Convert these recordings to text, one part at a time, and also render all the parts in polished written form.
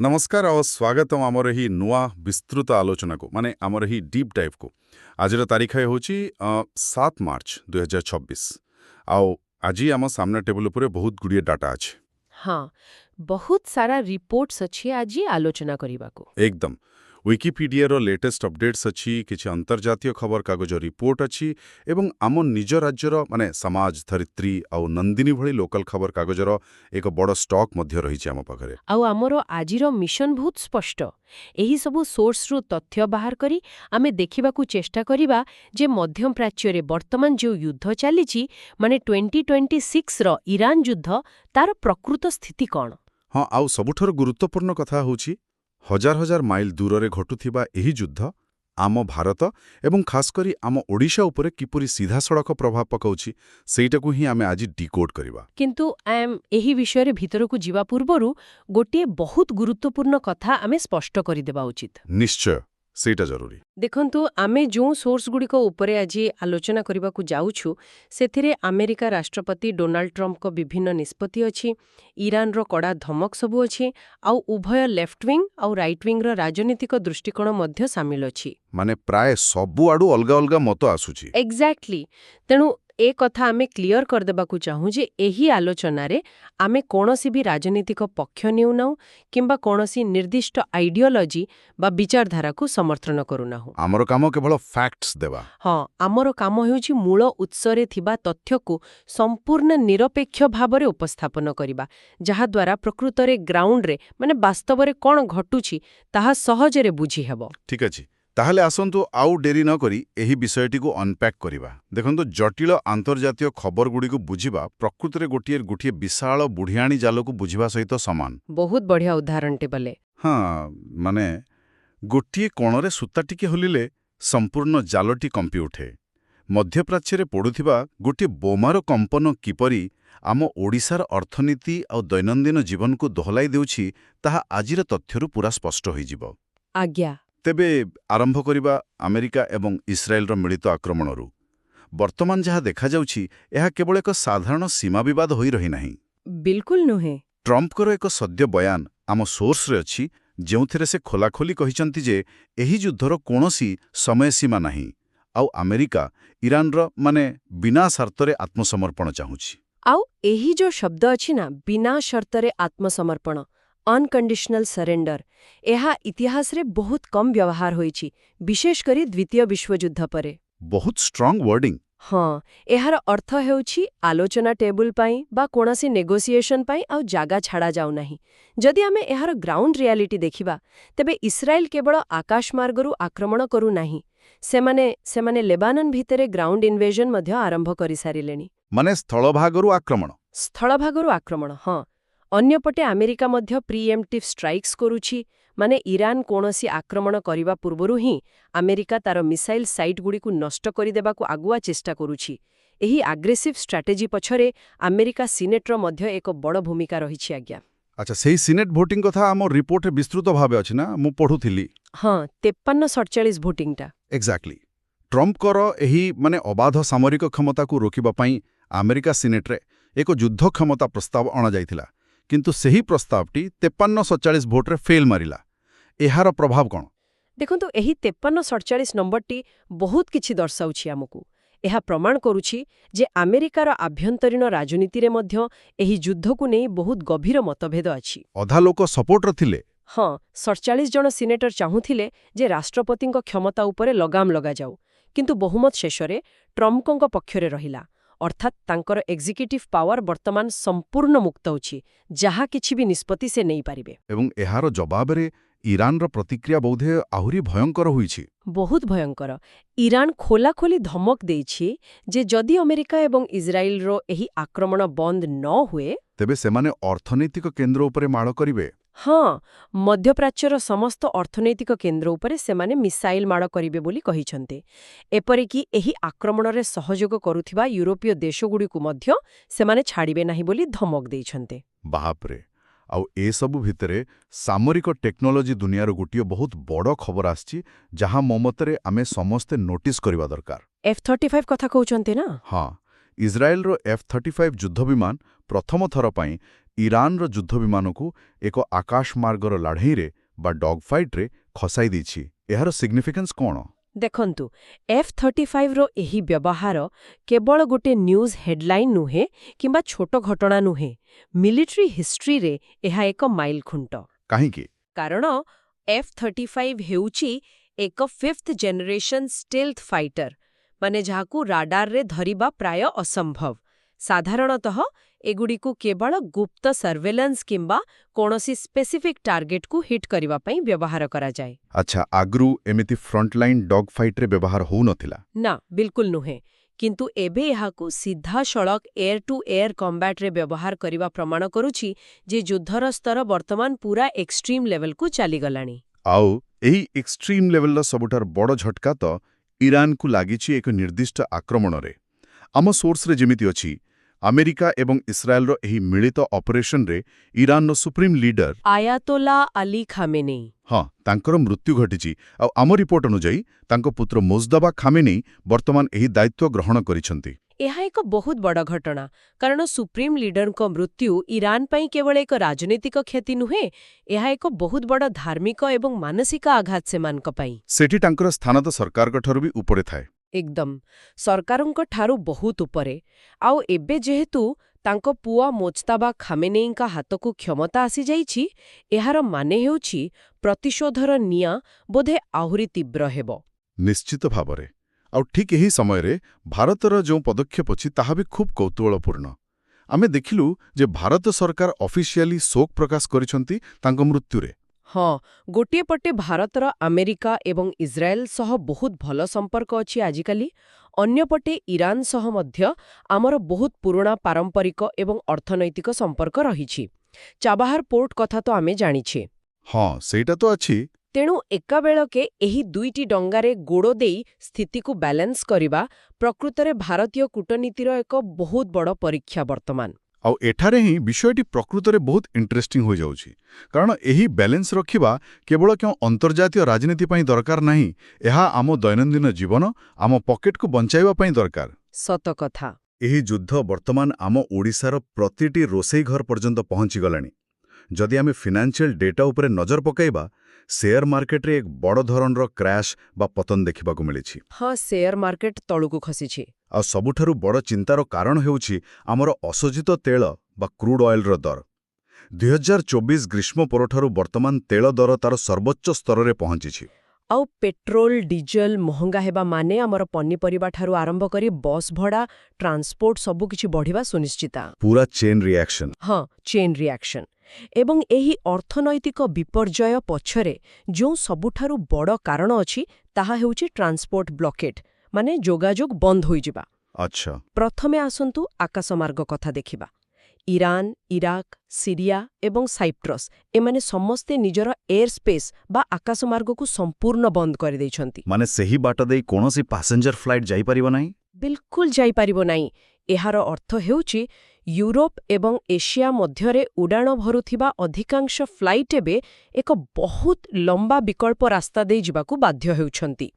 नमस्कार और स्वागतम आमर ही नुआ विस्तृत आलोचना को माने आमर ही डीप डाइव को आज तारीख होची 7 मार्च 2026 आओ आज आम सामने टेबल उपरे बहुत गुड़िए डाटा अच्छे। हाँ, बहुत सारा रिपोर्ट्स अच्छी आज आलोचना करिबा को एकदम विकिपीडिया रो लेटेस्ट अपडेट्स अच्छी किछि अंतर्जातीय खबर कागज रिपोर्ट अच्छी एवं आम निज राज्यर माने समाज धरित्री आउ नंदिनी भली लोकल खबर कागजर एक बड़ स्टॉक मध्य रही आम पाखरे। आउ आमरो आजिरो मिशन बहुत स्पष्ट एही सबु सोर्स रु तथ्य बाहर करी आमे देखिबाकू चेष्टा करिबा जे मध्यम प्राच्य रे वर्तमान जो युद्ध चलीची माने 2026 रो ईरान युद्ध तार प्रकृत स्थिति कोन। हाँ, आउ सबुठर गुरुत्वपूर्ण कथा होची हजार हजार माइल दूर घटुथिबा एही युद्ध आम भारत एवं खास करी आम ओडिशा उपरे किपरि सीधा सड़क प्रभाव पकाउछि सेइटाकू ही आमे आज डिकोड करिबा। किंतु एही विषय रे भीतरकू जीवा पूर्वरु गोटे बहुत गुरुत्वपूर्ण कथा आमे स्पष्ट करि देबा उचित। निश्चय सेटा जरूरी। देखंतु आमे जो सोर्स गुडी को उपरे आज आलोचना करिबा को जाउछु सेथिरे अमेरिका राष्ट्रपति डोनाल्ड ट्रम्प को विभिन्न निष्पत्ति अछि, ईरान रो कड़ा धमक सबु अछि, आउ उभय लेफ्ट विंग आउ राइट विंग रो राजनीतिक दृष्टिकोण मध्य शामिल अछि। माने प्राय सबु आडू अलगा अलगा मत आसुछि। एग्जैक्टली। तेणु ए कथा आमे क्लियर कर देबाकू चाहू जे एही आलोचना रे आमे कोनोसी भी राजनीतिक पक्ष नेउ नाउ किंबा कोनोसी निर्दिष्ट आइडियोलॉजी बा विचारधारा को समर्थन करू नाहु। हमर काम केवल फैक्ट्स देबा। हाँ, आमर काम हेउची मूल उत्सरे थिबा तथ्य को संपूर्ण निरपेक्ष भाबरे उपस्थापन करिबा जहा द्वारा प्रकृत रे ग्राउंड रे माने वास्तव रे कोन घटुची ताहा सहज रे बुझी हेबो। ठीक अछि, ताहले आसंतु आउ डेरी न करी एही विषयटी को अनपैक करिबा। देखंतु जटिल अंतर्जातीय खबर गुडी को बुझिबा प्रकृत रे गोटिए विशाल बुढियाणी जाल को बुझिबा सहित समान। बहुत बढ़िया उदाहरण टेबले। हाँ, माने गोटिए कोणरे सूता टिके होलिले संपूर्ण जालटी कंपी उठे। मध्यप्राच्य रे पडुथिबा गोटिए बोमार कंपन किपरि आम ओडिशार अर्थनीति आ दैनंदिन जीवन को दोहलाई देउछि ताहा आजिर तथ्यरु पूरा स्पष्ट होई जिवो। आज्ञा। तेबे आरंभ करिबा अमेरिका एवं इस्राएल रो मिलित आक्रमणरू। वर्तमान जहाँ देखा जाउछि एहा केवल एक साधारण सीमा विवाद होई रही नाही। बिल्कुल नुहे। ट्रम्पकर एक सद्य बयान आम सोर्स रे अछि जेउथिरे से खोलाखोली कहिचंती जे एही युद्धर कोनोसी समय सीमा नाही आउ अमेरिका ईरान रो माने बिना शर्तरे आत्मसमर्पण चाहुछि। आउ एही जो शब्द अछि ना बिना शर्तरे आत्मसमर्पण अनकंडीशनल सरेंडर एहा इतिहास रे बहुत कम व्यवहार होईछि, विशेष करी द्वितीय विश्वयुद्ध परे। बहुत स्ट्रांग वर्डिंग। हाँ, एहार अर्थ हेउछि आलोचना टेबुल पाई बा कोनोसी नेगोसिएशन पाई आउ जागा छाड़ा जाउ नाही। जदि आमे एहार ग्राउंड रियालिटी देखिबा तेबे इस्राएल केवल आकाश मार्गरु आक्रमण करू नाही, सेमाने लेबानन भितरे ग्राउंड इन्वेजन मध्य आरंभ करि सारिलेनी। माने स्थलभागरु आक्रमण। हाँ, अन्यपटे अमेरिका मध्य प्रीएम्प्टिव स्ट्राइक्स करूछि, माने ईरान कोनोसी आक्रमण करिबा पूर्वरु ही अमेरिका तार मिसाइल साइट गुडी को नष्ट करि देबाकू आगुआ चेष्टा करूछि। एही एग्रेसिव स्ट्रैटेजी पछरे अमेरिका सीनेटर मध्य एक बड़ भूमिका रहिछि। आज्ञा। अच्छा, सेही सीनेट भोटिंग कथा आम रिपोर्ट विस्तृत भावे अछि ना, मु पढुथिली। हाँ, 53-47 भोटिंगटा। एक्जाक्टली। ट्रम्प करो एही माने अबाध सामरिक क्षमता को रोकिबा पई अमेरिका सीनेट रे एक युद्ध क्षमता प्रस्ताव अणा जाइथिला, किंतु सेही प्रस्तावटी 53-47 भोट्रे फेल मारिला। एहार प्रभाव कौन? देखंतु एही 53-47 नंबरटी बहुत किछि दर्शाउछि आमकू। एहा प्रमाण करूछि जे अमेरिकार आभ्यंतरीण राजनीति रे मध्य एही युद्ध को नै बहुत गभीर मतभेद अछि। अधा लोक सपोर्टर थिले। हाँ, 47 जन सीनेटर चाहुथिले जे राष्ट्रपतिଙ୍କ क्षमता उपरे लगाम लगा जाऊ, किंतु बहुमत शेषरे ट्रम्पଙ୍କ पक्षरे रहिला। अर्थात तांकर एग्जीक्यूटिव पावर वर्तमान संपूर्ण मुक्त होछि, जहा किछि भी निष्पत्ति से नहीं पारिबे। एवं एहार जवाब रे ईरान रो प्रतिक्रिया बोधे आहुरी भयंकर होईछि। बहुत भयंकर। ईरान खोलाखोली धमक देइछि जे जदि अमेरिका एवं इजराइल रो एही आक्रमण बंद न हुए तेबे सेमाने अर्थनैतिक केंद्र उपरे माड़ करिवे। हाँ, मध्यप्राच्यर समस्त अर्थनैतिक केंद्र उपरे सेमाने मिसाइल माड़ करिवे बोली कहिछन्ते। एपरिकी एही आक्रमण रे सहयोग करुथिबा यूरोपीय देशगुडी को मध्य सेमाने छाड़िबे नाही बोली धमक देइछन्ते। बाप रे। आउ ए सबु भितरे सामरिक टेक्नोलोजी दुनियार गोटिए बहुत बड़ खबर आछि जहां मोमतरे आमे समस्ते नोटिस करिबा दरकार। F-35 कथा कहउछन्ते ना? हाँ, इजराइल रो F-35 युद्ध विमान ପ୍ରଥମ ଥର ପାଇଁ ଇରାନର ଯୁଦ୍ଧ ବିମାନକୁ ଏକ ଆକାଶମାର୍ଗର ଲଢ଼େଇରେ ବା ଡଗ୍ ଫାଇଟ୍ରେ ଖସାଇ ଦେଇଛି। ଏହାର ସିଗ୍ନିଫିକାନ୍ସ କ'ଣ? ଦେଖନ୍ତୁ, F-35ର ଏହି ବ୍ୟବହାର କେବଳ ଗୋଟେ ନ୍ୟୁଜ୍ ହେଡ୍ଲାଇନ୍ ନୁହେଁ କିମ୍ବା ଛୋଟ ଘଟଣା ନୁହେଁ। ମିଲିଟାରୀ ହିଷ୍ଟ୍ରିରେ ଏହା ଏକ ମାଇଲଖୁଣ୍ଟ। କାହିଁକି? କାରଣ F-35 ହେଉଛି ଏକ 5th ଜେନେରେସନ୍ ଷ୍ଟେଲ୍ଥ ଫାଇଟର, ମାନେ ଯାହାକୁ ରାଡାରରେ ଧରିବା ପ୍ରାୟ ଅସମ୍ଭବ। ସାଧାରଣତଃ ଏଗୁଡ଼ିକୁ କେବଳ ଗୁପ୍ତ ସର୍ଭେଲାନ୍ସ କିମ୍ବା କୌଣସି ସ୍ପେସିଫିକ୍ ଟାର୍ଗେଟକୁ ହିଟ୍ କରିବା ପାଇଁ ବ୍ୟବହାର କରାଯାଏ। ଆଚ୍ଛା, ଆଗରୁ ଏମିତି ଫ୍ରଣ୍ଟଲାଇନ୍ ଡଗ୍ ଫାଇଟ୍ରେ ବ୍ୟବହାର ହେଉନଥିଲା? ନା, ବିଲକୁଲ ନୁହେଁ। କିନ୍ତୁ ଏବେ ଏହାକୁ ସିଧାସଳଖ ଏୟାର ଟୁ ଏୟାର କମ୍ବାଟ୍ରେ ବ୍ୟବହାର କରିବା ପ୍ରମାଣ କରୁଛି ଯେ ଯୁଦ୍ଧର ସ୍ତର ବର୍ତ୍ତମାନ ପୁରା ଏକ୍ସଟ୍ରିମ୍ ଲେଭେଲକୁ ଚାଲିଗଲାଣି। ଆଉ ଏହି ଏକ୍ସଟ୍ରିମ୍ ଲେଭେଲର ସବୁଠାରୁ ବଡ଼ ଝଟକା ତ ଇରାନକୁ ଲାଗିଛି ଏକ ନିର୍ଦ୍ଦିଷ୍ଟ ଆକ୍ରମଣରେ। ଆମ ସୋର୍ସରେ ଯେମିତି ଅଛି, ଆମେରିକା ଏବଂ ଇସ୍ରାଏଲର ଏହି ମିଳିତ ଅପରେସନରେ ଇରାନର ସୁପ୍ରିମ୍ ଲିଡର ଆୟାତୋଲା ଆଲି ଖାମେନେଇ ତାଙ୍କର ମୃତ୍ୟୁ ଘଟିଛି। ଆଉ ଆମ ରିପୋର୍ଟ ଅନୁଯାୟୀ ତାଙ୍କ ପୁତ୍ର ମୋଜଦାବା ଖାମେନେଇ ବର୍ତ୍ତମାନ ଏହି ଦାୟିତ୍ୱ ଗ୍ରହଣ କରିଛନ୍ତି। ଏହା ଏକ ବହୁତ ବଡ଼ ଘଟଣା, କାରଣ ସୁପ୍ରିମ୍ ଲିଡରଙ୍କ ମୃତ୍ୟୁ ଇରାନ ପାଇଁ କେବଳ ଏକ ରାଜନୈତିକ କ୍ଷତି ନୁହେଁ, ଏହା ଏକ ବହୁତ ବଡ଼ ଧାର୍ମିକ ଏବଂ ମାନସିକ ଆଘାତ ସେମାନଙ୍କ ପାଇଁ। ସେଠି ତାଙ୍କର ସ୍ଥାନ ତ ସରକାରଙ୍କଠାରୁ ବି ଉପରେ ଥାଏ। ଏକଦମ ସରକାରଙ୍କ ଠାରୁ ବହୁତ ଉପରେ। ଆଉ ଏବେ ଯେହେତୁ ତାଙ୍କ ପୁଅ ମୋଜତାବା ଖାମେନେଇଙ୍କ ହାତକୁ କ୍ଷମତା ଆସିଯାଇଛି, ଏହାର ମାନେ ହେଉଛି ପ୍ରତିଶୋଧର ନିଆଁ ବୋଧେ ଆହୁରି ତୀବ୍ର ହେବ। ନିଶ୍ଚିତ ଭାବରେ। ଆଉ ଠିକ୍ ଏହି ସମୟରେ ଭାରତର ଯେଉଁ ପଦକ୍ଷେପ ଅଛି ତାହା ବି ଖୁବ୍ କୌତୂହଳପୂର୍ଣ୍ଣ। ଆମେ ଦେଖିଲୁ ଯେ ଭାରତ ସରକାର ଅଫିସିଆଲି ଶୋକ ପ୍ରକାଶ କରିଛନ୍ତି ତାଙ୍କ ମୃତ୍ୟୁରେ। ହଁ, ଗୋଟିଏ ପଟେ ଭାରତର ଆମେରିକା ଏବଂ ଇସ୍ରାଏଲ ସହ ବହୁତ ଭଲ ସମ୍ପର୍କ ଅଛି ଆଜିକାଲି, ଅନ୍ୟପଟେ ଇରାନ ସହ ମଧ୍ୟ ଆମର ବହୁତ ପୁରୁଣା ପାରମ୍ପରିକ ଏବଂ ଅର୍ଥନୈତିକ ସମ୍ପର୍କ ରହିଛି। ଚାବାହାର ପୋର୍ଟ କଥା ତ ଆମେ ଜାଣିଛେ। ହଁ, ସେଇଟା ତ ଅଛି। ତେଣୁ ଏକାବେଳକେ ଏହି ଦୁଇଟି ଡଙ୍ଗାରେ ଗୋଡ଼ ଦେଇ ସ୍ଥିତିକୁ ବାଲାନ୍ସ କରିବା ପ୍ରକୃତରେ ଭାରତୀୟ କୂଟନୀତିର ଏକ ବହୁତ ବଡ଼ ପରୀକ୍ଷା ବର୍ତ୍ତମାନ। ଆଉ ଏଠାରେ ହିଁ ବିଷୟଟି ପ୍ରକୃତରେ ବହୁତ ଇଣ୍ଟରେଷ୍ଟିଂ ହୋଇଯାଉଛି। କାରଣ ଏହି ବ୍ୟାଲେନ୍ସ ରଖିବା କେବଳ କେଉଁ ଅନ୍ତର୍ଜାତୀୟ ରାଜନୀତି ପାଇଁ ଦରକାର ନାହିଁ, ଏହା ଆମ ଦୈନନ୍ଦିନ ଜୀବନ, ଆମ ପକେଟକୁ ବଞ୍ଚାଇବା ପାଇଁ ଦରକାର। ସତ କଥା। ଏହି ଯୁଦ୍ଧ ବର୍ତ୍ତମାନ ଆମ ଓଡ଼ିଶାର ପ୍ରତିଟି ରୋଷେଇ ଘର ପର୍ଯ୍ୟନ୍ତ ପହଞ୍ଚିଗଲାଣି। ଯଦି ଆମେ ଫିନାନ୍ସିଆଲ ଡେଟା ଉପରେ ନଜର ପକାଇବା, ସେୟାର ମାର୍କେଟରେ ଏକ ବଡ଼ ଧରଣର କ୍ରାଶ୍ ବା ପତନ ଦେଖିବାକୁ ମିଳିଛି। ହଁ, ସେୟାର ମାର୍କେଟ ତଳକୁ ଖସିଛି। ଆଉ ସବୁଠାରୁ ବଡ଼ ଚିନ୍ତାର କାରଣ ହେଉଛି ଆମର ଅଶୋଧିତ ତେଳ ବା କ୍ରୁଡ୍ ଅଏଲର ଦର। 2024 ଗ୍ରୀଷ୍ମ ପରଠାରୁ ବର୍ତ୍ତମାନ ତେଳ ଦର ତାର ସର୍ବୋଚ୍ଚ ସ୍ତରରେ ପହଞ୍ଚିଛି। ଆଉ ପେଟ୍ରୋଲ ଡିଜେଲ ମହଙ୍ଗା ହେବା ମାନେ ଆମର ପନିପରିବାଠାରୁ ଆରମ୍ଭ କରି ବସ୍ ଭଡ଼ା, ଟ୍ରାନ୍ସପୋର୍ଟ ସବୁକିଛି ବଢ଼ିବା ସୁନିଶ୍ଚିତ। ପୁରା ଚେନ୍ ରିଆକ୍ସନ୍। ହଁ, ଚେନ୍ ରିଆକ୍ସନ୍। ଏବଂ ଏହି ଅର୍ଥନୈତିକ ବିପର୍ଯ୍ୟୟ ପଛରେ ଯେଉଁ ସବୁଠାରୁ ବଡ଼ କାରଣ ଅଛି, ତାହା ହେଉଛି ଟ୍ରାନ୍ସପୋର୍ଟ ବ୍ଲକେଟ୍, ମାନେ ଯୋଗାଯୋଗ ବନ୍ଦ ହୋଇଯିବା। ଆଚ୍ଛା। ପ୍ରଥମେ ଆସନ୍ତୁ ଆକାଶମାର୍ଗ କଥା ଦେଖିବା। ଇରାନ, ଇରାକ, ସିରିଆ ଏବଂ ସାଇପ୍ରସ୍ ଏମାନେ ସମସ୍ତେ ନିଜର ଏୟାର ସ୍ପେସ୍ ବା ଆକାଶମାର୍ଗକୁ ସମ୍ପୂର୍ଣ୍ଣ ବନ୍ଦ କରିଦେଇଛନ୍ତି। ମାନେ ସେହି ବାଟ ଦେଇ କୌଣସି ପାସେଞ୍ଜର ଫ୍ଲାଇଟ୍ ଯାଇପାରିବ ନାହିଁ? ବିଲକୁଲ ଯାଇପାରିବ ନାହିଁ। ଏହାର ଅର୍ଥ ହେଉଛି ୟୁରୋପ ଏବଂ ଏସିଆ ମଧ୍ୟରେ ଉଡ଼ାଣ ଭରୁଥିବା ଅଧିକାଂଶ ଫ୍ଲାଇଟ୍ ଏବେ ଏକ ବହୁତ ଲମ୍ବା ବିକଳ୍ପ ରାସ୍ତା ଦେଇ ଯିବାକୁ ବାଧ୍ୟ ହେଉଛନ୍ତି।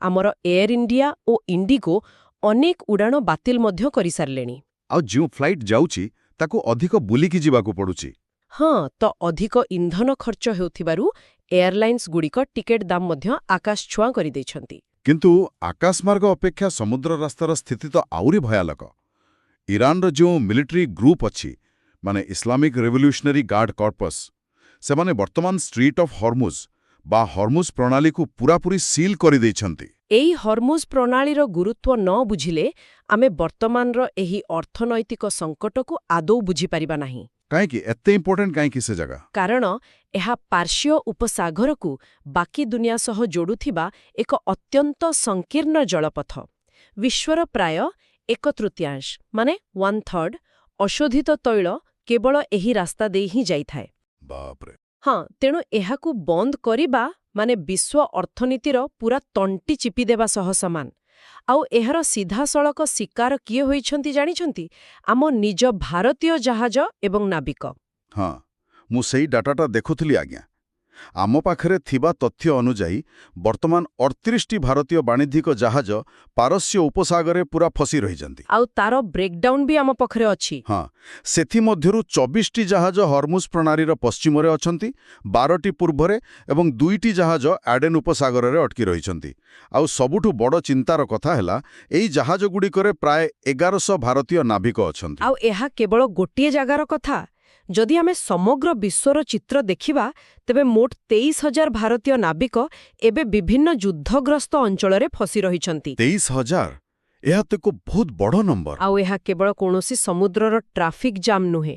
ଆମର ଏୟାର ଇଣ୍ଡିଆ ଓ ଇଣ୍ଡିଗୋ ଅନେକ ଉଡ଼ାଣ ବାତିଲ ମଧ୍ୟ କରିସାରିଲେଣି। ଆଉ ଯେଉଁ ଫ୍ଲାଇଟ୍ ଯାଉଛି ତାକୁ ଅଧିକ ବୁଲିକି ଯିବାକୁ ପଡ଼ୁଛି। ହଁ, ତ ଅଧିକ ଇନ୍ଧନ ଖର୍ଚ୍ଚ ହେଉଥିବାରୁ ଏୟାରଲାଇନ୍ସଗୁଡ଼ିକ ଟିକେଟ୍ ଦାମ ମଧ୍ୟ ଆକାଶଛୁଆଁ କରିଦେଇଛନ୍ତି। କିନ୍ତୁ ଆକାଶମାର୍ଗ ଅପେକ୍ଷା ସମୁଦ୍ର ରାସ୍ତାର ସ୍ଥିତି ତ ଆହୁରି ଭୟାନକ। ଇରାନର ଯେଉଁ ମିଲିଟାରୀ ଗ୍ରୁପ୍ ଅଛି, ମାନେ ଇସଲାମିକ୍ ରେଭଲ୍ୟୁସନାରୀ ଗାର୍ଡ କର୍ପସ୍, ସେମାନେ ବର୍ତ୍ତମାନ ଷ୍ଟ୍ରିଟ୍ ଅଫ୍ ହର୍ମୁଜ ବା ହର୍ମୁଜ ପ୍ରଣାଳୀକୁ ପୂରାପୂରି ସିଲ୍ କରିଦେଇଛନ୍ତି। ଏହି ହର୍ମୁଜ ପ୍ରଣାଳୀର ଗୁରୁତ୍ୱ ନ ବୁଝିଲେ ଆମେ ବର୍ତ୍ତମାନର ଏହି ଅର୍ଥନୈତିକ ସଙ୍କଟକୁ ଆଦୌ ବୁଝିପାରିବା ନାହିଁ। କାହିଁକି ଏତେ ଇମ୍ପୋର୍ଟାଣ୍ଟ କାହିଁକି ସେ ଜାଗା? କାରଣ ଏହା ପାର୍ଶ୍ୱୀୟ ଉପସାଗରକୁ ବାକି ଦୁନିଆ ସହ ଯୋଡ଼ୁଥିବା ଏକ ଅତ୍ୟନ୍ତ ସଂକୀର୍ଣ୍ଣ ଜଳପଥ। ବିଶ୍ୱର ପ୍ରାୟ 1/3 ମାନେ 1/3 ଅଶୋଧିତ ତୈଳ କେବଳ ଏହି ରାସ୍ତା ଦେଇ ହିଁ ଯାଇଥାଏ। ବାପରେ। ହଁ, ତେଣୁ ଏହାକୁ ବନ୍ଦ କରିବା ମାନେ ବିଶ୍ୱ ଅର୍ଥନୀତିର ପୁରା ତଣ୍ଟି ଚିପିଦେବା ସହ ସମାନ। ଆଉ ଏହାର ସିଧାସଳଖ ଶିକାର କିଏ ହୋଇଛନ୍ତି ଜାଣିଛନ୍ତି? ଆମ ନିଜ ଭାରତୀୟ ଜାହାଜ ଏବଂ ନାବିକ। ହଁ, ମୁଁ ସେଇ ଡାଟାଟା ଦେଖୁଥିଲି ଆଜ୍ଞା। ଆମ ପାଖରେ ଥିବା ତଥ୍ୟ ଅନୁଯାୟୀ ବର୍ତ୍ତମାନ 38ଟି ଭାରତୀୟ ବାଣିଜ୍ୟିକ ଜାହାଜ ପାରସ୍ୟ ଉପସାଗରରେ ପୁରା ଫସି ରହିଛନ୍ତି। ଆଉ ତାର ବ୍ରେକ୍ଡାଉନ୍ ବି ଆମ ପାଖରେ ଅଛି। ହଁ, ସେଥିମଧ୍ୟରୁ 24ଟି ଜାହାଜ ହର୍ମୁଜ ପ୍ରଣାଳୀର ପଶ୍ଚିମରେ ଅଛନ୍ତି, 12ଟି ପୂର୍ବରେ ଏବଂ 2ଟି ଜାହାଜ ଆଡେନ୍ ଉପସାଗରରେ ଅଟକି ରହିଛନ୍ତି। ଆଉ ସବୁଠୁ ବଡ଼ ଚିନ୍ତାର କଥା ହେଲା, ଏହି ଜାହାଜଗୁଡ଼ିକରେ ପ୍ରାୟ 1100 ଭାରତୀୟ ନାବିକ ଅଛନ୍ତି। ଆଉ ଏହା କେବଳ ଗୋଟିଏ ଜାଗାର କଥା। ଯଦି ଆମେ ସମଗ୍ର ବିଶ୍ୱର ଚିତ୍ର ଦେଖିବା, ତେବେ ମୋଟ 23,000 ଭାରତୀୟ ନାବିକ ଏବେ ବିଭିନ୍ନ ଯୁଦ୍ଧଗ୍ରସ୍ତ ଅଞ୍ଚଳରେ ଫସି ରହିଛନ୍ତି। 23,000? ଏହା ତ ଏକ ବହୁତ ବଡ଼ ନମ୍ବର। ଆଉ ଏହା କେବଳ କୌଣସି ସମୁଦ୍ରର ଟ୍ରାଫିକ୍ ଜାମ୍ ନୁହେଁ,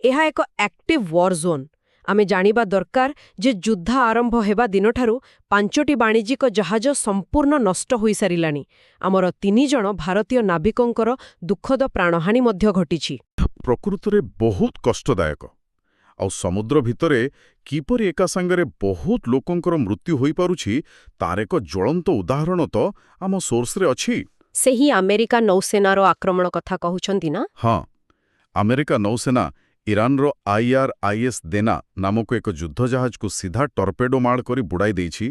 ଏହା ଏକ ଆକ୍ଟିଭ୍ ୱାର୍ ଜୋନ୍। ଆମେ ଜାଣିବା ଦରକାର ଯେ ଯୁଦ୍ଧ ଆରମ୍ଭ ହେବା ଦିନଠାରୁ 5ଟି ବାଣିଜ୍ୟିକ ଜାହାଜ ସମ୍ପୂର୍ଣ୍ଣ ନଷ୍ଟ ହୋଇସାରିଲାଣି। ଆମର 3 ଜଣ ଭାରତୀୟ ନାବିକଙ୍କର ଦୁଃଖଦ ପ୍ରାଣହାନି ମଧ୍ୟ ଘଟିଛି। ପ୍ରକୃତରେ ବହୁତ କଷ୍ଟଦାୟକ। ଆଉ ସମୁଦ୍ର ଭିତରେ କିପରି ଏକା ସାଙ୍ଗରେ ବହୁତ ଲୋକଙ୍କର ମୃତ୍ୟୁ ହୋଇପାରୁଛି, ତାର ଏକ ଜ୍ୱଳନ୍ତ ଉଦାହରଣ ତ ଆମ ସୋର୍ସରେ ଅଛି। ସେହି ଆମେରିକା ନୌସେନାର ଆକ୍ରମଣ କଥା କହୁଛନ୍ତି ନା? ହଁ, ଆମେରିକା ନୌସେନା ଇରାନର IRIS ଦେନା ନାମକ ଏକ ଯୁଦ୍ଧ ଜାହାଜକୁ ସିଧା ଟର୍ପେଡୋ ମାଡ଼ କରି ବୁଡ଼ାଇ ଦେଇଛି,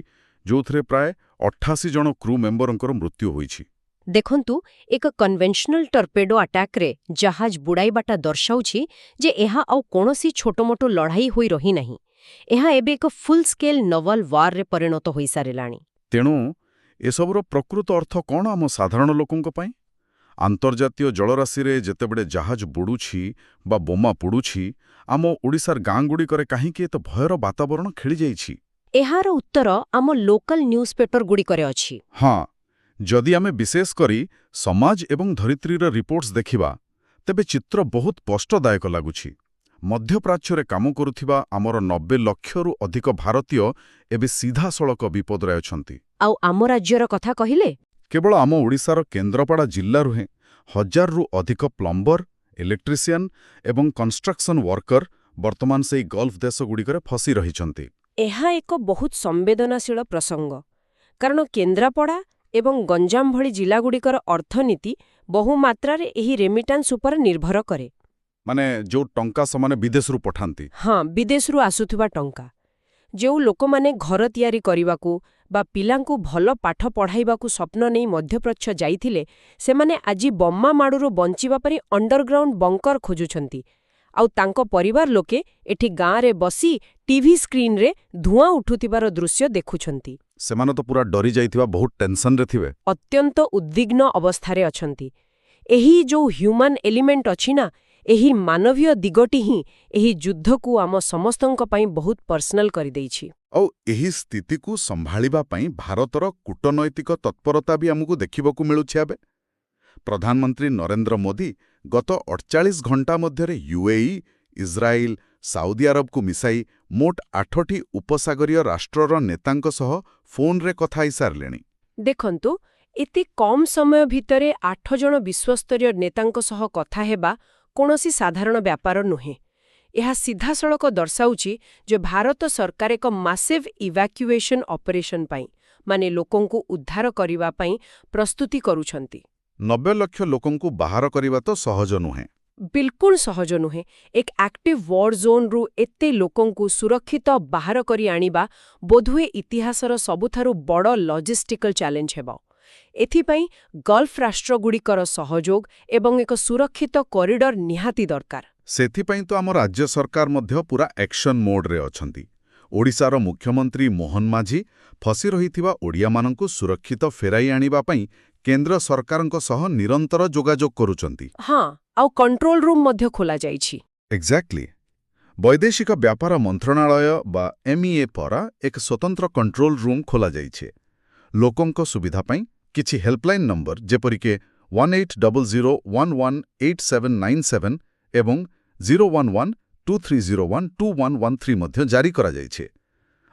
ଯେଉଁଥିରେ ପ୍ରାୟ 88 ଜଣ କ୍ରୁ ମେମ୍ବରଙ୍କର ମୃତ୍ୟୁ ହୋଇଛି। ଦେଖନ୍ତୁ, ଏକ କନଭେନ୍ସନାଲ ଟର୍ପେଡୋ ଆଟାକ୍ରେ ଜାହାଜ ବୁଡ଼ାଇବାଟା ଦର୍ଶାଉଛି ଯେ ଏହା ଆଉ କୌଣସି ଛୋଟମୋଟ ଲଢ଼ାଇ ହୋଇ ରହିନାହିଁ। ଏହା ଏବେ ଏକ ଫୁଲ୍ ସ୍କେଲ୍ ନଭଲ ୱାର୍ରେ ପରିଣତ ହୋଇସାରିଲାଣି। ତେଣୁ ଏସବୁର ପ୍ରକୃତ ଅର୍ଥ କ'ଣ ଆମ ସାଧାରଣ ଲୋକଙ୍କ ପାଇଁ? ଆନ୍ତର୍ଜାତୀୟ ଜଳରାଶିରେ ଯେତେବେଳେ ଜାହାଜ ବୁଡ଼ୁଛି ବା ବୋମା ପୋଡ଼ୁଛି, ଆମ ଓଡ଼ିଶାର ଗାଁଗୁଡ଼ିକରେ କାହିଁକି ଏତେ ଭୟର ବାତାବରଣ ଖେଳିଯାଇଛି? ଏହାର ଉତ୍ତର ଆମ ଲୋକାଲ ନ୍ୟୁଜ୍ ପେପରଗୁଡ଼ିକରେ ଅଛି। ହଁ, ଯଦି ଆମେ ବିଶେଷ କରି ସମାଜ ଏବଂ ଧରିତ୍ରୀର ରିପୋର୍ଟସ୍ ଦେଖିବା, ତେବେ ଚିତ୍ର ବହୁତ ସ୍ପଷ୍ଟଦାୟକ ଲାଗୁଛି। ମଧ୍ୟପ୍ରାଚ୍ୟରେ କାମ କରୁଥିବା ଆମର 90 ଲକ୍ଷରୁ ଅଧିକ ଭାରତୀୟ ଏବେ ସିଧାସଳଖ ବିପଦରେ ଅଛନ୍ତି। ଆଉ ଆମ ରାଜ୍ୟର କଥା କହିଲେ? କେବଳ ଆମ ଓଡ଼ିଶାର କେନ୍ଦ୍ରାପଡ଼ା ଜିଲ୍ଲାରୁ ହିଁ 1000ରୁ ଅଧିକ ପ୍ଲମ୍ବର, ଇଲେକ୍ଟ୍ରିସିଆନ୍ ଏବଂ କନଷ୍ଟ୍ରକ୍ସନ୍ ୱାର୍କର ବର୍ତ୍ତମାନ ସେହି ଗଲ୍ଫ ଦେଶଗୁଡ଼ିକରେ ଫସି ରହିଛନ୍ତି। ଏହା ଏକ ବହୁତ ସମ୍ବେଦନଶୀଳ ପ୍ରସଙ୍ଗ, କାରଣ କେନ୍ଦ୍ରାପଡ଼ା ଏବଂ ଗଞ୍ଜାମ ଭଳି ଜିଲ୍ଲାଗୁଡ଼ିକର ଅର୍ଥନୀତି ବହୁମାତ୍ରାରେ ଏହି ରେମିଟାନ୍ସ ଉପରେ ନିର୍ଭର କରେ। ମାନେ ଯେଉଁ ଟଙ୍କା ସେମାନେ ବିଦେଶରୁ ପଠାନ୍ତି। ହଁ, ବିଦେଶରୁ ଆସୁଥିବା ଟଙ୍କା। ଯେଉଁ ଲୋକମାନେ ଘର ତିଆରି କରିବାକୁ ବା ପିଲାଙ୍କୁ ଭଲ ପାଠ ପଢ଼ାଇବାକୁ ସ୍ୱପ୍ନ ନେଇ ମଧ୍ୟପ୍ରାଚ୍ୟ ଯାଇଥିଲେ, ସେମାନେ ଆଜି ବୋମା ମାଡ଼ରୁ ବଞ୍ଚିବା ପାଇଁ ଅଣ୍ଡରଗ୍ରାଉଣ୍ଡ ବଙ୍କର ଖୋଜୁଛନ୍ତି। ଆଉ ତାଙ୍କ ପରିବାର ଲୋକେ ଏଠି ଗାଁରେ ବସି ଟିଭି ସ୍କ୍ରିନ୍ରେ ଧୂଆଁ ଉଠୁଥିବାର ଦୃଶ୍ୟ ଦେଖୁଛନ୍ତି। ସେମାନେ ତ ପୁରା ଡରି ଯାଇଥିବା, ବହୁତ ଟେନସନରେ ଥିବେ। ଅତ୍ୟନ୍ତ ଉଦ୍ବିଗ୍ନ ଅବସ୍ଥାରେ ଅଛନ୍ତି। ଏହି ଯେଉଁ ହ୍ୟୁମାନ ଏଲିମେଣ୍ଟ ଅଛି ନା, ଏହି ମାନବୀୟ ଦିଗଟି ହିଁ ଏହି ଯୁଦ୍ଧକୁ ଆମ ସମସ୍ତଙ୍କ ପାଇଁ ବହୁତ ପର୍ସନାଲ କରିଦେଇଛି। ଆଉ ଏହି ସ୍ଥିତିକୁ ସମ୍ଭାଳିବା ପାଇଁ ଭାରତର କୂଟନୈତିକ ତତ୍ପରତା ବି ଆମକୁ ଦେଖିବାକୁ ମିଳୁଛି ଏବେ। ପ୍ରଧାନମନ୍ତ୍ରୀ ନରେନ୍ଦ୍ର ମୋଦି ଗତ 48 ଘଣ୍ଟା ମଧ୍ୟରେ UAE, ଇସ୍ରାଏଲ, ସାଉଦି ଆରବକୁ ମିଶାଇ ମୋଟ 8ଟି ଉପସାଗରୀୟ ରାଷ୍ଟ୍ରର ନେତାଙ୍କ ସହ ଫୋନରେ କଥା ହେଇସାରିଲେଣି। ଦେଖନ୍ତୁ, ଏତେ କମ୍ ସମୟ ଭିତରେ 8 ଜଣ ବିଶ୍ୱସ୍ତରୀୟ ନେତାଙ୍କ ସହ କଥା ହେବା କୌଣସି ସାଧାରଣ ବ୍ୟାପାର ନୁହେଁ। ଏହା ସିଧାସଳଖ ଦର୍ଶାଉଛି ଯେ ଭାରତ ସରକାର ଏକ ମାସିଭ୍ ଇଭାକ୍ୟୁଏସନ୍ ଅପରେସନ୍ ପାଇଁ, ମାନେ ଲୋକଙ୍କୁ ଉଦ୍ଧାର କରିବା ପାଇଁ ପ୍ରସ୍ତୁତି କରୁଛନ୍ତି। 90 ଲକ୍ଷ ଲୋକଙ୍କୁ ବାହାର କରିବା ତ ସହଜ ନୁହେଁ। ବିଲକୁଲ ସହଜ ନୁହେଁ। ଏକ ଆକ୍ଟିଭ୍ ୱାର୍ ଜୋନ୍ରୁ ଏତେ ଲୋକଙ୍କୁ ସୁରକ୍ଷିତ ବାହାର କରି ଆଣିବା ବୋଧହୁଏ ଇତିହାସର ସବୁଠାରୁ ବଡ଼ ଲଜିଷ୍ଟିକାଲ ଚ୍ୟାଲେଞ୍ଜ ହେବ। ଏଥିପାଇଁ ଗଲ୍ଫ ରାଷ୍ଟ୍ରଗୁଡ଼ିକର ସହଯୋଗ ଏବଂ ଏକ ସୁରକ୍ଷିତ କରିଡର ନିହାତି ଦରକାର। ସେଥିପାଇଁ ତ ଆମ ରାଜ୍ୟ ସରକାର ମଧ୍ୟ ପୁରା ଆକ୍ସନ୍ ମୋଡ୍ରେ ଅଛନ୍ତି। ଓଡ଼ିଶାର ମୁଖ୍ୟମନ୍ତ୍ରୀ ମୋହନ ମାଝୀ ଫସି ରହିଥିବା ଓଡ଼ିଆମାନଙ୍କୁ ସୁରକ୍ଷିତ ଫେରାଇ ଆଣିବା ପାଇଁ କେନ୍ଦ୍ର ସରକାରଙ୍କ ସହ ନିରନ୍ତର ଯୋଗାଯୋଗ କରୁଛନ୍ତି। ହଁ, ଆଉ କଣ୍ଟ୍ରୋଲ ରୁମ୍ ମଧ୍ୟ ଖୋଲାଯାଇଛି। ଏକ୍ଜାକ୍ଟଲି। ବୈଦେଶିକ ବ୍ୟାପାର ମନ୍ତ୍ରଣାଳୟ ବା MEA ପରା ଏକ ସ୍ୱତନ୍ତ୍ର କଣ୍ଟ୍ରୋଲ ରୁମ୍ ଖୋଲାଯାଇଛି। ଲୋକଙ୍କ ସୁବିଧା ପାଇଁ କିଛି ହେଲ୍ପଲାଇନ୍ ନମ୍ବର ଯେପରିକି 1800118797 ଏବଂ 01123012113 ମଧ୍ୟ ଜାରି କରାଯାଇଛି।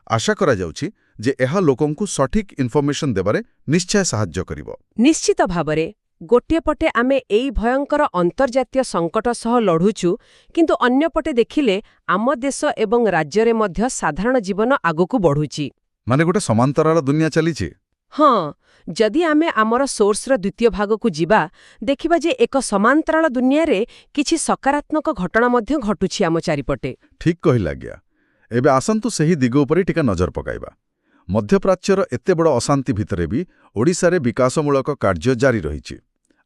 ଆଶା କରାଯାଉଛି ଯେ ଏହା ଲୋକଙ୍କୁ ସଠିକ୍ ଇନଫର୍ମେସନ୍ ଦେବାରେ ନିଶ୍ଚୟ ସାହାଯ୍ୟ କରିବ। ନିଶ୍ଚିତ ଭାବରେ। ଗୋଟିଏ ପଟେ ଆମେ ଏଇ ଭୟଙ୍କର ଅନ୍ତର୍ଜାତୀୟ ସଙ୍କଟ ସହ ଲଢ଼ୁଛୁ, କିନ୍ତୁ ଅନ୍ୟପଟେ ଦେଖିଲେ ଆମ ଦେଶ ଏବଂ ରାଜ୍ୟରେ ମଧ୍ୟ ସାଧାରଣ ଜୀବନ ଆଗକୁ ବଢ଼ୁଛି। ମାନେ ଗୋଟେ ସମାନ୍ତରାଳ ଦୁନିଆ ଚାଲିଛି। ହଁ, ଯଦି ଆମେ ଆମର ସୋର୍ସର ଦ୍ୱିତୀୟ ଭାଗକୁ ଯିବା, ଦେଖିବା ଯେ ଏକ ସମାନ୍ତରାଳ ଦୁନିଆରେ କିଛି ସକାରାତ୍ମକ ଘଟଣା ମଧ୍ୟ ଘଟୁଛି ଆମ ଚାରିପଟେ। ଠିକ୍ କହିଲେ ଆଜ୍ଞା। ଏବେ ଆସନ୍ତୁ ସେହି ଦିଗ ଉପରେ ଟିକେ ନଜର ପକାଇବା। ମଧ୍ୟପ୍ରାଚ୍ୟର ଏତେ ବଡ଼ ଅଶାନ୍ତି ଭିତରେ ବି ଓଡ଼ିଶାରେ ବିକାଶମୂଳକ କାର୍ଯ୍ୟ ଜାରି ରହିଛି।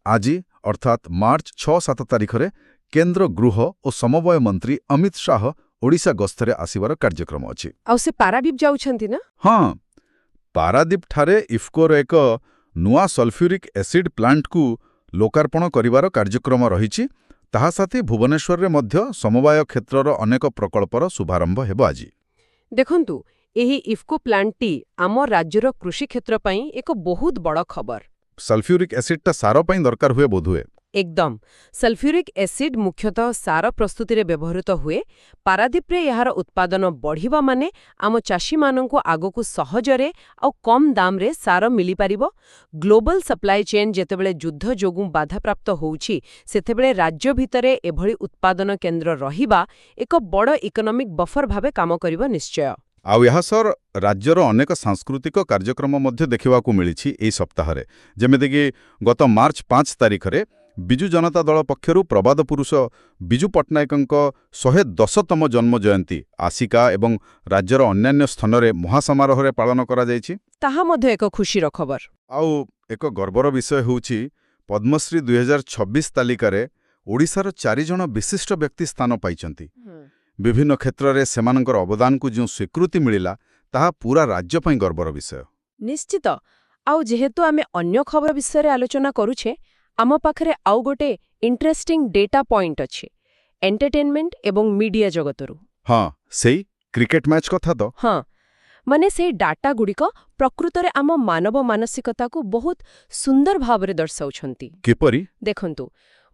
ଆଜି ଅର୍ଥାତ୍ ମାର୍ଚ୍ଚ 6-7 ତାରିଖରେ କେନ୍ଦ୍ର ଗୃହ ଓ ସମବାୟ ମନ୍ତ୍ରୀ ଅମିତ ଶାହ ଓଡ଼ିଶା ଗସ୍ତରେ ଆସିବାର କାର୍ଯ୍ୟକ୍ରମ ଅଛି। ଆଉ ସେ ପାରାଦୀପ ଯାଉଛନ୍ତି ନା? ହଁ, ପାରାଦୀପଠାରେ ଇଫ୍କୋର ଏକ ନୂଆ ସଲଫ୍ୟୁରିକ୍ ଏସିଡ୍ ପ୍ଲାଣ୍ଟକୁ ଲୋକାର୍ପଣ କରିବାର କାର୍ଯ୍ୟକ୍ରମ ରହିଛି। ତାହା ସାଥେ ଭୁବନେଶ୍ୱରରେ ମଧ୍ୟ ସମବାୟ କ୍ଷେତ୍ରର ଅନେକ ପ୍ରକଳ୍ପର ଶୁଭାରମ୍ଭ ହେବ ଆଜି। ଦେଖନ୍ତୁ, ଏହି ଇଫ୍କୋ ପ୍ଲାଣ୍ଟଟି ଆମ ରାଜ୍ୟର କୃଷି କ୍ଷେତ୍ର ପାଇଁ ଏକ ବହୁତ ବଡ଼ ଖବର। ସଲଫ୍ୟୁରିକ୍ ଏସିଡ୍ଟା ସାର ପାଇଁ ଦରକାର ହୁଏ ବୋଧହୁଏ। ଏକଦମ। ସଲଫ୍ୟୁରିକ୍ ଏସିଡ୍ ମୁଖ୍ୟତଃ ସାର ପ୍ରସ୍ତୁତିରେ ବ୍ୟବହୃତ ହୁଏ। ପାରାଦୀପରେ ଏହାର ଉତ୍ପାଦନ ବଢ଼ିବା ମାନେ ଆମ ଚାଷୀମାନଙ୍କୁ ଆଗକୁ ସହଜରେ ଆଉ କମ୍ ଦାମରେ ସାର ମିଳିପାରିବ। ଗ୍ଲୋବାଲ୍ ସପ୍ଲାଇ ଚେନ୍ ଯେତେବେଳେ ଯୁଦ୍ଧ ଯୋଗୁଁ ବାଧାପ୍ରାପ୍ତ ହେଉଛି, ସେତେବେଳେ ରାଜ୍ୟ ଭିତରେ ଏଭଳି ଉତ୍ପାଦନ କେନ୍ଦ୍ର ରହିବା ଏକ ବଡ଼ ଇକୋନୋମିକ୍ ବଫର ଭାବେ କାମ କରିବ ନିଶ୍ଚୟ। ଆଉ ଏହା ସହ ରାଜ୍ୟର ଅନେକ ସାଂସ୍କୃତିକ କାର୍ଯ୍ୟକ୍ରମ ମଧ୍ୟ ଦେଖିବାକୁ ମିଳିଛି ଏହି ସପ୍ତାହରେ। ଯେମିତିକି ଗତ ମାର୍ଚ୍ଚ 5 ତାରିଖରେ ବିଜୁ ଜନତା ଦଳ ପକ୍ଷରୁ ପ୍ରବାଦ ପୁରୁଷ ବିଜୁ ପଟ୍ଟନାୟକଙ୍କ 110ତମ ଜନ୍ମ ଜୟନ୍ତୀ ଆସିକା ଏବଂ ରାଜ୍ୟର ଅନ୍ୟାନ୍ୟ ସ୍ଥାନରେ ମହାସମାରୋହରେ ପାଳନ କରାଯାଇଛି। ତାହା ମଧ୍ୟ ଏକ ଖୁସିର ଖବର। ଆଉ ଏକ ଗର୍ବର ବିଷୟ ହେଉଛି ପଦ୍ମଶ୍ରୀ 2026 ତାଲିକାରେ ଓଡ଼ିଶାର 4 ଜଣ ବିଶିଷ୍ଟ ବ୍ୟକ୍ତି ସ୍ଥାନ ପାଇଛନ୍ତି। ବିଭିନ୍ନ କ୍ଷେତ୍ରରେ ସେମାନଙ୍କର ଅବଦାନକୁ ଯେଉଁ ସ୍ୱୀକୃତି ମିଳିଲା, ତାହା ପୁରା ରାଜ୍ୟ ପାଇଁ ଗର୍ବର ବିଷୟ। ନିଶ୍ଚିତ। ଆଉ ଯେହେତୁ ଆମେ ଅନ୍ୟ ଖବର ବିଷୟରେ ଆଲୋଚନା କରୁଛେ, ଆମ ପାଖରେ ଆଉ ଗୋଟେ ଇଣ୍ଟରେଷ୍ଟିଂ ଡେଟା ପଏଣ୍ଟ ଅଛି ଏଣ୍ଟରଟେନମେଣ୍ଟ ଏବଂ ମିଡିଆ ଜଗତରୁ। ହଁ, ସେଇ କ୍ରିକେଟ ମ୍ୟାଚ୍ କଥା ତ। ହଁ, ମାନେ ସେଇ ଡାଟାଗୁଡ଼ିକ ପ୍ରକୃତରେ ଆମ ମାନବ ମାନସିକତାକୁ ବହୁତ ସୁନ୍ଦର ଭାବରେ ଦର୍ଶାଉଛନ୍ତି। କିପରି? ଦେଖନ୍ତୁ,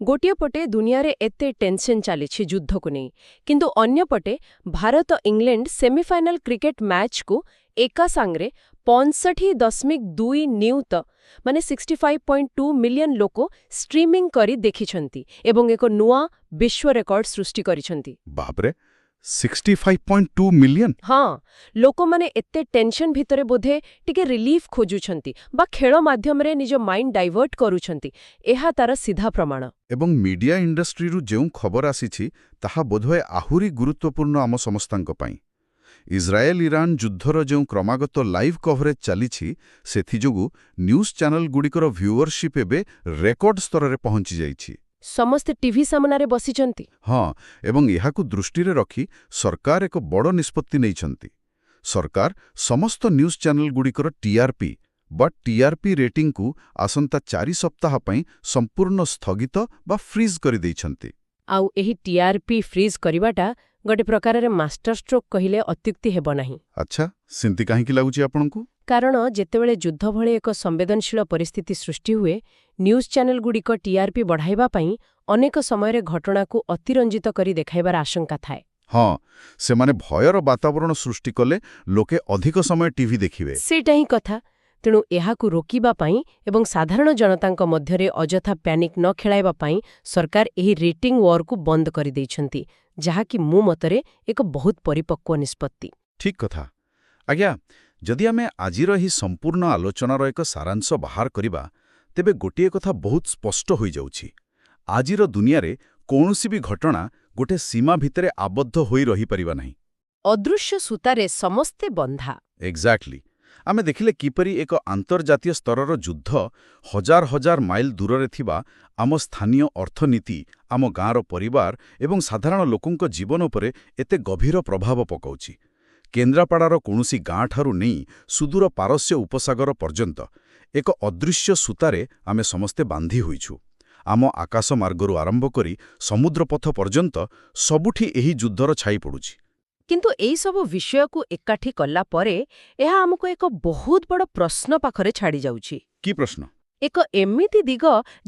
ଗୋଟିଏ ପଟେ ଦୁନିଆରେ ଏତେ ଟେନସନ୍ ଚାଲିଛି ଯୁଦ୍ଧକୁ ନେଇ, କିନ୍ତୁ ଅନ୍ୟପଟେ ଭାରତ ଇଂଲଣ୍ଡ ସେମିଫାଇନାଲ କ୍ରିକେଟ ମ୍ୟାଚ୍କୁ ଏକା ସାଙ୍ଗରେ 65.2 ନିୟୁତ ମାନେ 65.2 ମିଲିୟନ ଲୋକ ଷ୍ଟ୍ରିମିଂ କରି ଦେଖିଛନ୍ତି ଏବଂ ଏକ ନୂଆ ବିଶ୍ୱ ରେକର୍ଡ ସୃଷ୍ଟି କରିଛନ୍ତି। ବାପରେ, 65.2 ମିଲିୟନ? ହଁ, ଲୋକମାନେ ଏତେ ଟେନସନ୍ ଭିତରେ ବୋଧେ ଟିକେ ରିଲିଫ୍ ଖୋଜୁଛନ୍ତି ବା ଖେଳ ମାଧ୍ୟମରେ ନିଜ ମାଇଣ୍ଡ ଡାଇଭର୍ଟ କରୁଛନ୍ତି। ଏହା ତାର ସିଧା ପ୍ରମାଣ। ଏବଂ ମିଡିଆ ଇଣ୍ଡଷ୍ଟ୍ରିରୁ ଯେଉଁ ଖବର ଆସିଛି, ତାହା ବୋଧହୁଏ ଆହୁରି ଗୁରୁତ୍ୱପୂର୍ଣ୍ଣ ଆମ ସମସ୍ତଙ୍କ ପାଇଁ। ଇସ୍ରାଏଲ ଇରାନ ଯୁଦ୍ଧର ଯେଉଁ କ୍ରମାଗତ ଲାଇଭ୍ କଭରେଜ ଚାଲିଛି, ସେଥିଯୋଗୁଁ ନ୍ୟୁଜ୍ ଚ୍ୟାନେଲଗୁଡ଼ିକର ଭ୍ୟୁଅରସିପ୍ ଏବେ ରେକର୍ଡ ସ୍ତରରେ ପହଞ୍ଚିଯାଇଛି। ସମସ୍ତେ ଟିଭି ସାମ୍ନାରେ ବସିଛନ୍ତି। ହଁ, ଏବଂ ଏହାକୁ ଦୃଷ୍ଟିରେ ରଖି ସରକାର ଏକ ବଡ଼ ନିଷ୍ପତ୍ତି ନେଇଛନ୍ତି। ସରକାର ସମସ୍ତ ନ୍ୟୁଜ୍ ଚ୍ୟାନେଲଗୁଡ଼ିକର ଟିଆର୍ପି ରେଟିଂକୁ ଆସନ୍ତା 4 ସପ୍ତାହ ପାଇଁ ସମ୍ପୂର୍ଣ୍ଣ ସ୍ଥଗିତ ବା ଫ୍ରିଜ୍ କରିଦେଇଛନ୍ତି। ଆଉ ଏହି ଟିଆର୍ପି ଫ୍ରିଜ୍ କରିବାଟା ଗୋଟେ ପ୍ରକାରରେ ମାଷ୍ଟର ଷ୍ଟ୍ରୋକ୍ କହିଲେ ଅତ୍ୟୁକ୍ତି ହେବ ନାହିଁ। ଆଚ୍ଛା, ସେମିତି କାହିଁକି ଲାଗୁଛି ଆପଣଙ୍କୁ? କାରଣ ଯେତେବେଳେ ଯୁଦ୍ଧ ଭଳି ଏକ ସମ୍ବେଦନଶୀଳ ପରିସ୍ଥିତି ସୃଷ୍ଟି ହୁଏ, ନ୍ୟୁଜ୍ ଚ୍ୟାନେଲଗୁଡ଼ିକ ଟିଆର୍ପି ବଢ଼ାଇବା ପାଇଁ ଅନେକ ସମୟରେ ଘଟଣାକୁ ଅତିରଞ୍ଜିତ କରି ଦେଖାଇବାର ଆଶଙ୍କା ଥାଏ। ହଁ, ସେମାନେ ଭୟର ବାତାବରଣ ସୃଷ୍ଟି କଲେ ଲୋକେ ଅଧିକ ସମୟ ଟିଭି ଦେଖିବେ। ସେଇଟା ହିଁ କଥା। ତେଣୁ ଏହାକୁ ରୋକିବା ପାଇଁ ଏବଂ ସାଧାରଣ ଜନତାଙ୍କ ମଧ୍ୟରେ ଅଯଥା ପ୍ୟାନିକ୍ ନ ଖେଳାଇବା ପାଇଁ ସରକାର ଏହି ରେଟିଂ ୱାର୍କୁ ବନ୍ଦ କରିଦେଇଛନ୍ତି, ଯାହାକି ମୋ ମତରେ ଏକ ବହୁତ ପରିପକ୍ୱ ନିଷ୍ପତ୍ତି। ଠିକ୍ କଥା। ଆଜ୍ଞା, ଯଦି ଆମେ ଆଜିର ଏହି ସମ୍ପୂର୍ଣ୍ଣ ଆଲୋଚନାର ଏକ ସାରାଂଶ ବାହାର କରିବା, ତେବେ ଗୋଟିଏ କଥା ବହୁତ ସ୍ପଷ୍ଟ ହୋଇଯାଉଛି। ଆଜିର ଦୁନିଆରେ କୌଣସି ବି ଘଟଣା ଗୋଟେ ସୀମା ଭିତରେ ଆବଦ୍ଧ ହୋଇ ରହିପାରିବା ନାହିଁ। ଅଦୃଶ୍ୟ ସୂତାରେ ସମସ୍ତେ ବନ୍ଧା। ଏକ୍ଜାକ୍ଟଲି। ଆମେ ଦେଖିଲେ କିପରି ଏକ ଆନ୍ତର୍ଜାତୀୟ ସ୍ତରର ଯୁଦ୍ଧ ହଜାର ହଜାର ମାଇଲ ଦୂରରେ ଥିବା ଆମ ସ୍ଥାନୀୟ ଅର୍ଥନୀତି, ଆମ ଗାଁର ପରିବାର ଏବଂ ସାଧାରଣ ଲୋକଙ୍କ ଜୀବନ ଉପରେ ଏତେ ଗଭୀର ପ୍ରଭାବ ପକାଉଛି। କେନ୍ଦ୍ରାପଡ଼ାର କୌଣସି ଗାଁଠାରୁ ନେଇ ସୁଦୂର ପାରସ୍ୟ ଉପସାଗର ପର୍ଯ୍ୟନ୍ତ ଏକ ଅଦୃଶ୍ୟ ସୂତାରେ ଆମେ ସମସ୍ତେ ବାନ୍ଧି ହୋଇଛୁ। ଆମ ଆକାଶ ମାର୍ଗରୁ ଆରମ୍ଭ କରି ସମୁଦ୍ରପଥ ପର୍ଯ୍ୟନ୍ତ ସବୁଠି ଏହି ଯୁଦ୍ଧର ଛାଇ ପଡ଼ୁଛି। କିନ୍ତୁ ଏହିସବୁ ବିଷୟକୁ ଏକାଠି କଲା ପରେ ଏହା ଆମକୁ ଏକ ବହୁତ ବଡ଼ ପ୍ରଶ୍ନ ପାଖରେ ଛାଡ଼ିଯାଉଛି। କି ପ୍ରଶ୍ନ? ଏକ ଏମିତି ଦିଗ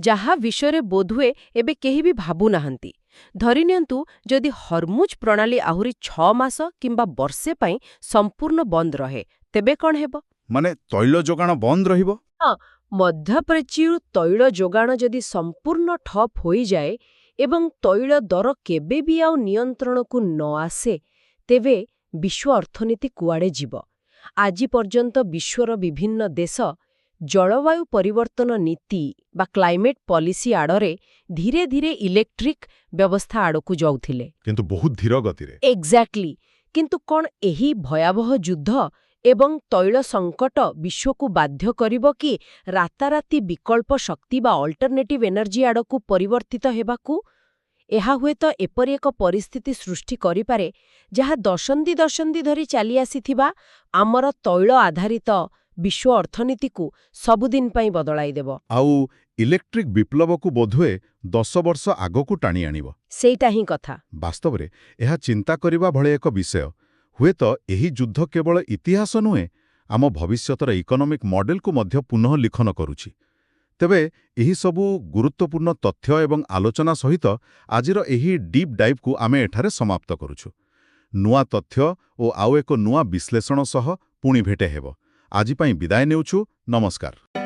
ଯାହା ବିଷୟରେ ବୋଧହୁଏ ଏବେ କେହି ବି ଭାବୁନାହାନ୍ତି। ଧରିନିଅନ୍ତୁ, ଯଦି ହର୍ମୁଜ ପ୍ରଣାଳୀ ଆହୁରି 6 ମାସ କିମ୍ବା ବର୍ଷେ ପାଇଁ ସମ୍ପୂର୍ଣ୍ଣ ବନ୍ଦ ରହେ, ତେବେ କ'ଣ ହେବ? ମାନେ ତୈଳ ଯୋଗାଣ ବନ୍ଦ ରହିବ? ହଁ, ମଧ୍ୟପ୍ରାଚ୍ୟରୁ ତୈଳ ଯୋଗାଣ ଯଦି ସମ୍ପୂର୍ଣ୍ଣ ଠପ୍ ହୋଇଯାଏ ଏବଂ ତୈଳ ଦର କେବେ ବି ଆଉ ନିୟନ୍ତ୍ରଣକୁ ନ ଆସେ, ତେବେ ବିଶ୍ୱ ଅର୍ଥନୀତି କୁଆଡ଼େ ଯିବ? ଆଜି ପର୍ଯ୍ୟନ୍ତ ବିଶ୍ୱର ବିଭିନ୍ନ ଦେଶ ଜଳବାୟୁ ପରିବର୍ତ୍ତନ ନୀତି ବା କ୍ଲାଇମେଟ୍ ପଲିସି ଆଡ଼ରେ ଧୀରେ ଧୀରେ ଇଲେକ୍ଟ୍ରିକ୍ ବ୍ୟବସ୍ଥା ଆଡ଼କୁ ଯାଉଥିଲେ। କିନ୍ତୁ ବହୁତ ଧୀର ଗତିରେ। ଏକ୍ଜାକ୍ଟଲି। କିନ୍ତୁ କ'ଣ ଏହି ଭୟାବହ ଯୁଦ୍ଧ ଏବଂ ତୈଳ ସଙ୍କଟ ବିଶ୍ୱକୁ ବାଧ୍ୟ କରିବ କି ରାତାରାତି ବିକଳ୍ପ ଶକ୍ତି ବା ଅଲ୍ଟରନେଟିଭ୍ ଏନର୍ଜି ଆଡ଼କୁ ପରିବର୍ତ୍ତିତ ହେବାକୁ? ଏହା ହୁଏତ ଏପରି ଏକ ପରିସ୍ଥିତି ସୃଷ୍ଟି କରିପାରେ ଯାହା ଦଶନ୍ଧି ଦଶନ୍ଧି ଧରି ଚାଲିଆସିଥିବା ଆମର ତୈଳ ଆଧାରିତ ବିଶ୍ୱ ଅର୍ଥନୀତିକୁ ସବୁଦିନ ପାଇଁ ବଦଳାଇଦେବ। ଆଉ ଇଲେକ୍ଟ୍ରିକ୍ ବିପ୍ଳବକୁ ବୋଧହୁଏ 10 ବର୍ଷ ଆଗକୁ ଟାଣି ଆଣିବ। ସେଇଟା ହିଁ କଥା। ବାସ୍ତବରେ ଏହା ଚିନ୍ତା କରିବା ଭଳି ଏକ ବିଷୟ। ହୁଏତ ଏହି ଯୁଦ୍ଧ କେବଳ ଇତିହାସ ନୁହେଁ, ଆମ ଭବିଷ୍ୟତର ଇକୋନୋମିକ୍ ମଡେଲକୁ ମଧ୍ୟ ପୁନଃ ଲିଖନ କରୁଛି। ତେବେ ଏହିସବୁ ଗୁରୁତ୍ୱପୂର୍ଣ୍ଣ ତଥ୍ୟ ଏବଂ ଆଲୋଚନା ସହିତ ଆଜିର ଏହି ଡିପ୍ ଡାଇଭ୍କୁ ଆମେ ଏଠାରେ ସମାପ୍ତ କରୁଛୁ। ନୂଆ ତଥ୍ୟ ଓ ଆଉ ଏକ ନୂଆ ବିଶ୍ଳେଷଣ ସହ ପୁଣି ଭେଟ ହେବ। ଆଜି ପାଇଁ ବିଦାୟ ନେଉଛୁ। ନମସ୍କାର।